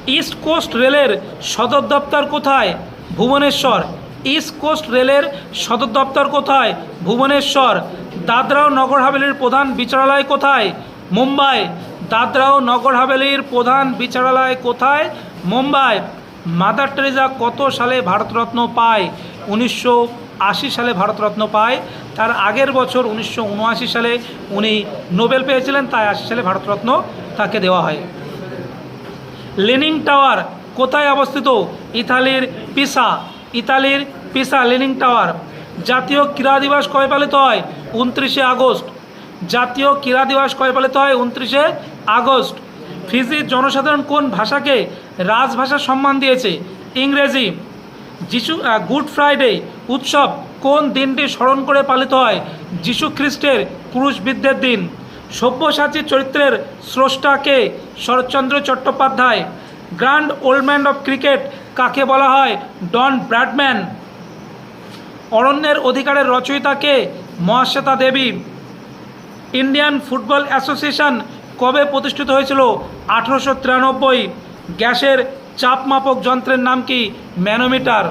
East coast রেলের সদর দপ্তর কোথায়? ভুবনেশ্বর। ইস্ট কোস্ট রেলের সদর দপ্তর কোথায়? ভুবনেশ্বর। দাদরা ও নগর হাভেলির প্রধান বিচারালয় কোথায়? মুম্বাই। দাদরা ও নগর হাভেলির প্রধান বিচারালয় কোথায়? মুম্বাই। মাদার টেরেসা কত সালে ভারতরত্ন পায়? 1980 সালে ভারতরত্ন পায়। তার আগের বছর 1979 সালে উনি নোবেল পেয়েছিলেন, তাই 80 সালে ভারতরত্ন তাকে দেওয়া হয়। লেনিং টাওয়ার কোথায় অবস্থিত? ইতালির পিসা। ইতালির পিসা লেনিং টাওয়ার। জাতীয় ক্রীড়া দিবস কবে পালিত হয়? 29শে আগস্ট। জাতীয় ক্রীড়া দিবস কবে পালিত হয়? 29শে আগস্ট। ফিজির জনসাধারণ কোন ভাষাকে রাজভাষার সম্মান দিয়েছে? ইংরেজি। গুড ফ্রাইডে উৎসব কোন দিনটি স্মরণ করে পালিত হয়? যীশু খ্রিস্টের ক্রুশবিদ্ধের দিন। সব্যসাচী চরিত্রের স্রষ্টা কে? Saratchandra Chattopadhyay. Grand old man of cricket কাকে বলা হয়? Don Bradman. অরণ্যের অধিকারের রচয়িতা কে? Mahasweta Debi. Indian football association কবে প্রতিষ্ঠিত হয়েছিল? 1893। গ্যাসের চাপ মাপক যন্ত্রের নাম কি? ম্যানোমিটার।